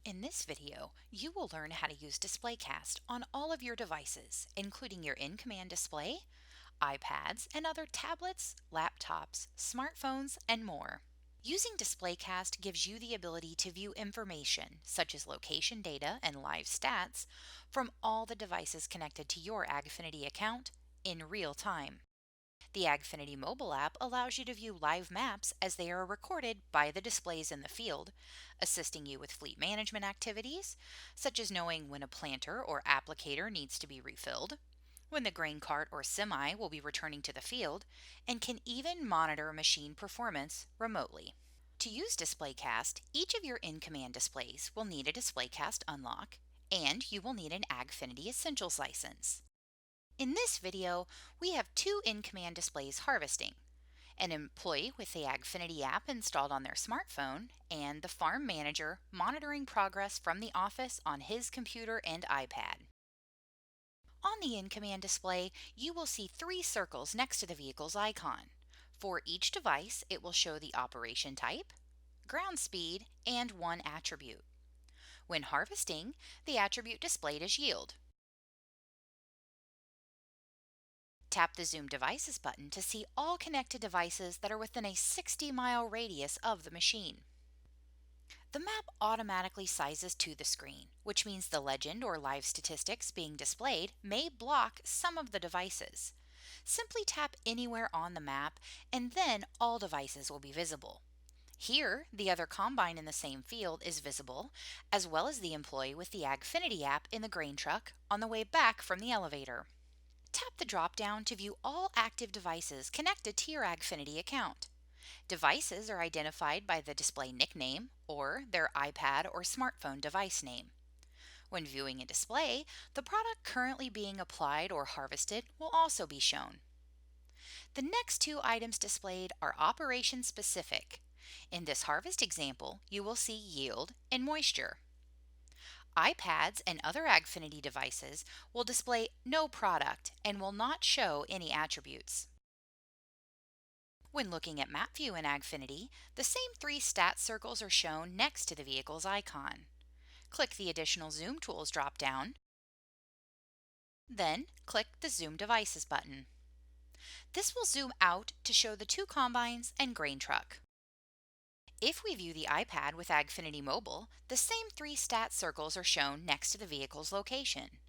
In this video, you will learn how to use DisplayCast on all of your devices, including your InCommand display, iPads, and other tablets, laptops, smartphones, and more. Using DisplayCast gives you the ability to view information, such as location data and live stats, from all the devices connected to your AgFinity account in real time. The AgFinity mobile app allows you to view live maps as they are recorded by the displays in the field, assisting you with fleet management activities, such as knowing when a planter or applicator needs to be refilled, when the grain cart or semi will be returning to the field, and can even monitor machine performance remotely. To use DisplayCast, each of your InCommand displays will need a DisplayCast unlock, and you will need an AgFinity Essentials license. In this video, we have two InCommand displays harvesting: an employee with the AgFinity app installed on their smartphone, and the farm manager monitoring progress from the office on his computer and iPad. On the InCommand display, you will see three circles next to the vehicle's icon. For each device, it will show the operation type, ground speed, and one attribute. When harvesting, the attribute displayed is yield. Tap the Zoom Devices button to see all connected devices that are within a 60-mile radius of the machine. The map automatically sizes to the screen, which means the legend or live statistics being displayed may block some of the devices. Simply tap anywhere on the map, and then all devices will be visible. Here, the other combine in the same field is visible, as well as the employee with the AgFinity app in the grain truck on the way back from the elevator. Tap the drop-down to view all active devices connected to your AgFinity account. Devices are identified by the display nickname or their iPad or smartphone device name. When viewing a display, the product currently being applied or harvested will also be shown. The next two items displayed are operation specific. In this harvest example, you will see yield and moisture. iPads and other AgFinity devices will display no product and will not show any attributes. When looking at Map View in AgFinity, the same three stat circles are shown next to the vehicle's icon. Click the Additional Zoom Tools drop-down, then click the Zoom Devices button. This will zoom out to show the two combines and grain truck. If we view the iPad with AgFinity Mobile, the same three stat circles are shown next to the vehicle's location.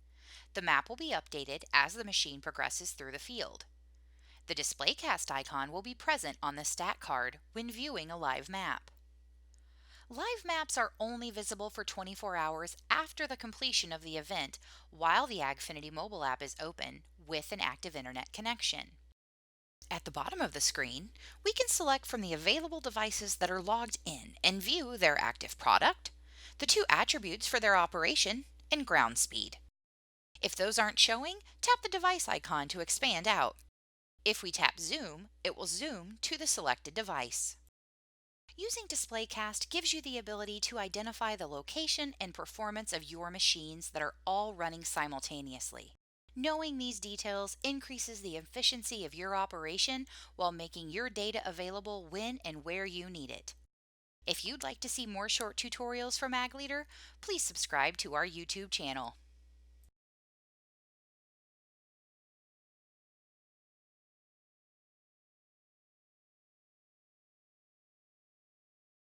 The map will be updated as the machine progresses through the field. The DisplayCast icon will be present on the stat card when viewing a live map. Live maps are only visible for 24 hours after the completion of the event while the AgFinity mobile app is open with an active internet connection. At the bottom of the screen, we can select from the available devices that are logged in and view their active product, the two attributes for their operation, and ground speed. If those aren't showing, tap the device icon to expand out. If we tap Zoom, it will zoom to the selected device. Using DisplayCast gives you the ability to identify the location and performance of your machines that are all running simultaneously. Knowing these details increases the efficiency of your operation while making your data available when and where you need it. If you'd like to see more short tutorials from Ag Leader, please subscribe to our YouTube channel.